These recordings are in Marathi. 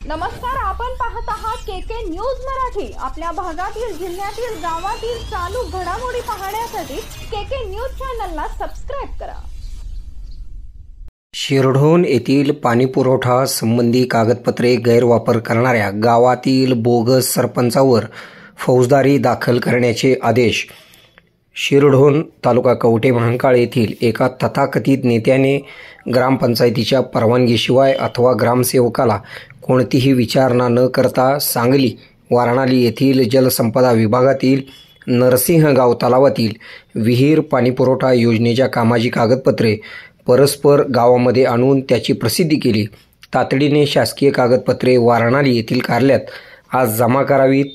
नमस्कार, आपण पाहत आहात केके न्यूज मराठी। आपल्या भागातील, जिल्ह्यातील, गावातील चालू घडामोडी पाहण्यासाठी केके न्यूज चॅनलला सबस्क्राइब करा। शिरढोण येथील पाणीपुरवठा संबंधी कागदपत्रे गैरवापर करणाऱ्या गावातील बोगस सरपंचावर फौजदारी दाखल करण्याचे आदेश। शिरढोण तालुका कवठे महांकाळ येथील एका तथाकथित नेत्याने ग्रामपंचायतीच्या परवानगीशिवाय अथवा ग्रामसेवकाला कोणतीही विचारणा न करता सांगली वारणाली येथील जलसंपदा विभागातील नरसिंहगाव तलावातील विहीर पाणीपुरवठा योजनेच्या कामाची कागदपत्रे परस्पर गावामध्ये आणून त्याची प्रसिद्धी केली। तातडीने शासकीय कागदपत्रे वारणाली येथील कार्यालयात आज जमा करावीत,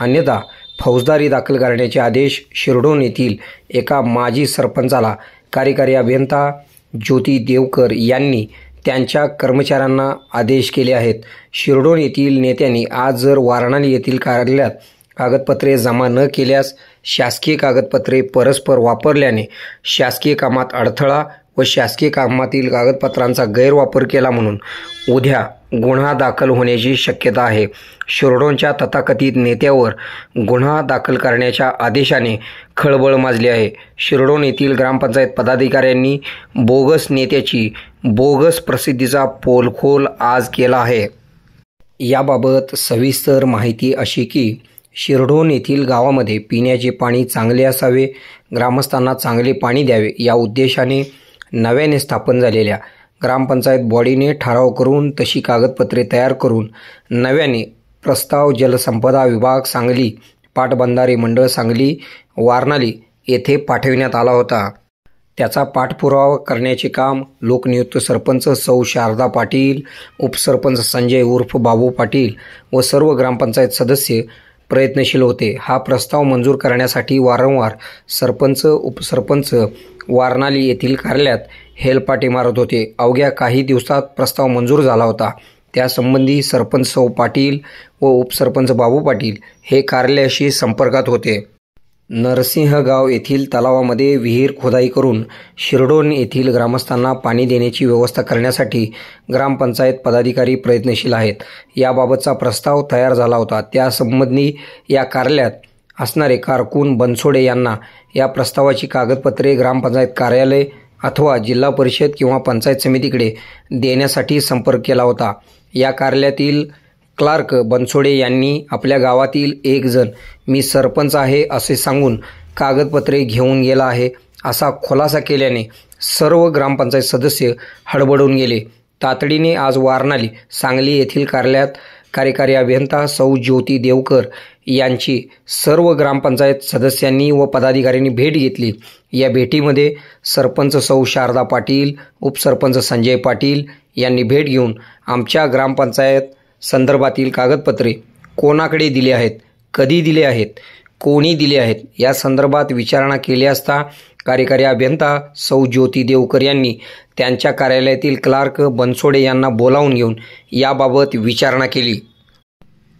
अन्यथा फौजदारी दाखल करण्याचे आदेश शिरढोण येथील एका माजी सरपंचाला कार्यकारी अभियंता ज्योती देवकर यांनी त्यांच्या कर्मचाऱ्यांना आदेश केले आहेत। शिरढोण येथील नेत्यांनी आज जर वारणाली येथील कार्यालयात कागदपत्रे जमा न केल्यास शासकीय कागदपत्रे परस्पर वापरल्याने शासकीय कामात अडथळा व शासकीय कामातील कागदपत्रांचा गैरवापर केला म्हणून उद्या गुन्हा दाखल होण्याची शक्यता आहे। शिरढोणच्या तथाकथित नेत्यावर गुन्हा दाखल करण्याच्या आदेशाने खळबळ माजली आहे। शिरढोण येथील ग्रामपंचायत पदाधिकाऱ्यांनी बोगस नेत्याची बोगस प्रसिद्धीचा पोलखोल आज केला आहे। याबाबत सविस्तर माहिती अशी की शिरढोण येथील गावामध्ये पिण्याचे पाणी चांगले असावे, ग्रामस्थांना चांगले पाणी द्यावे या उद्देशाने नव्याने स्थापन झालेल्या ग्रामपंचायत बॉडीने ठराव करून तशी कागदपत्रे तयार करून नव्याने प्रस्ताव जलसंपदा विभाग सांगली, पाटबंधारे मंडळ सांगली, वारणाली येथे पाठविण्यात आला होता। त्याचा पाठपुरावा करण्याचे काम लोकनियुक्त सरपंच सौ शारदा पाटील, उपसरपंच संजय उर्फ बाबू पाटील व सर्व ग्रामपंचायत सदस्य प्रयत्नशील होते। हा प्रस्ताव मंजूर करण्यासाठी वारंवार सरपंच, उपसरपंच वारणाली येथील कार्यालयात हेलपाटे मारत होते। अवघ्या काही दिवसात प्रस्ताव मंजूर झाला होता। त्यासंबंधी सरपंच सौ पाटील व उपसरपंच बाबू पाटील हे कार्यालयाशी संपर्कात होते। नरसिंहगाव येथील तलावामध्ये विहीर खोदाई करून शिरढोण येथील ग्रामस्थांना पाणी देण्याची व्यवस्था करण्यासाठी ग्रामपंचायत पदाधिकारी प्रयत्नशील आहेत। याबाबतचा प्रस्ताव तयार झाला होता। त्यासंबंधी या कार्यालयात असणारे कारकून बनसोडे यांना या प्रस्तावाची कागदपत्रे ग्रामपंचायत कार्यालय अथवा जिल्हा परिषद किंवा पंचायत समितीकडे देण्यासाठी संपर्क केला होता। या कार्यालयातील क्लार्क बनसोडे यांनी आपल्या गावातील एक जण मी सरपंच आहे असे सांगून कागदपत्रे घेऊन गेला आहे असा खुलासा केल्याने सर्व ग्रामपंचायत सदस्य हडबडून गेले। तातडीने आज वारणाली सांगली येथील कार्यालयात कार्यकारी अभियंता सौ ज्योती देवकर यांची सर्व ग्रामपंचायत सदस्यांनी व पदाधिकाऱ्यांनी भेट घेतली। या भेटीमध्ये सरपंच सौ शारदा पाटील, उपसरपंच संजय पाटील यांनी भेट घेऊन आमच्या ग्रामपंचायत संदर्भातील कागदपत्रे कोणाकडे दिले आहेत, कधी दिले आहेत, कोणी दिले आहेत या संदर्भात विचारणा केली असता कार्यकारी अभियंता सौ ज्योती देवकर यांनी त्यांच्या कार्यालयातील क्लार्क बनसोडे यांना बोलावून घेऊन याबाबत विचारणा केली।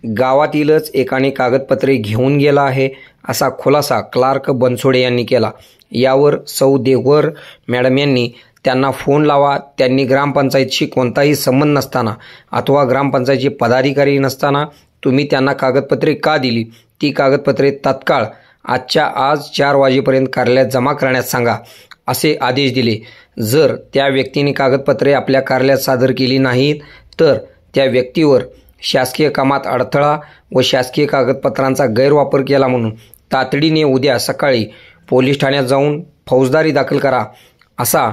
गावातीलच एकाने कागदपत्रे घेऊन गेला आहे असा खुलासा क्लार्क बनसोडे यांनी केला। यावर सौ देवकर मॅडम यांनी त्यांना फोन लावा, त्यांनी ग्रामपंचायतशी कोणताही संबंध नसताना अथवा ग्रामपंचायतचे पदाधिकारी नसताना तुम्ही त्यांना कागदपत्रे का दिली, ती कागदपत्रे तात्काळ आजच्या आज 4 वाजेपर्यंत कार्यालयात जमा करण्यास सांगा असे आदेश दिले। जर त्या व्यक्तीने कागदपत्रे आपल्या कार्यालयात सादर केली नाहीत तर त्या व्यक्तीवर शासकीय कामात अडथळा व शासकीय कागदपत्रांचा गैरवापर केला म्हणून तातडीने उद्या सकाळी पोलीस ठाण्यात जाऊन फौजदारी दाखल करा असा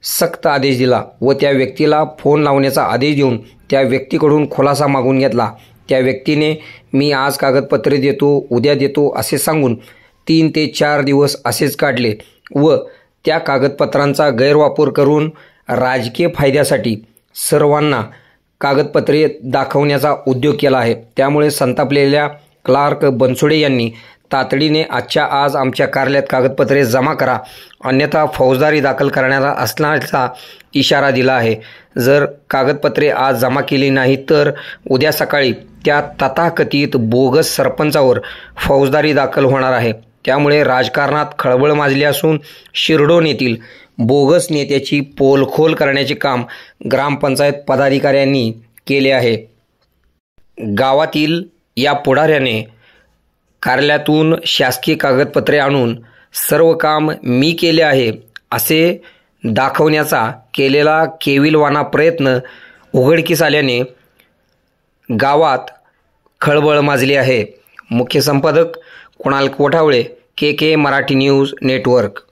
सक्त आदेश दिला व त्या व्यक्तीला फोन लावण्याचा आदेश देऊन त्या व्यक्तीकडून खुलासा मागून घेतला। त्या व्यक्तीने मी आज कागदपत्रे देतो, उद्या देतो असे सांगून 3 ते 4 दिवस असेच काढले व त्या कागदपत्रांचा गैरवापर करून राजकीय फायद्यासाठी सर्वांना कागदपत्रे दाखवण्याचा उद्योग केला आहे। त्यामुळे संतापलेल्या क्लार्क बनसोडे यांनी तातडीने आजच्या आज आमच्या कार्यालयात कागदपत्रे जमा करा, अन्यथा फौजदारी दाखल करण्याचा असल्याचा इशारा दिला आहे। जर कागदपत्रे आज जमा केली नाही तर उद्या सकाळी त्या तथाकथित बोगस सरपंचावर फौजदारी दाखल होणार आहे। त्यामुळे राजकारणात खळबळ माजली असून शिरढोण येथील बोगस नेत्याची पोलखोल करण्याचे काम ग्रामपंचायत पदाधिकाऱ्यांनी केले आहे। गावातील या पुढाऱ्याने कार्यालयातून शासकीय कागदपत्रे आणून सर्व काम मी केले आहे असे दाखवण्याचा केलेला केविलवाणा प्रयत्न उघडकीस आल्याने गावात खळबळ माजली आहे. मुख्य संपादक Kunal Kothawale, KK Marathi news network.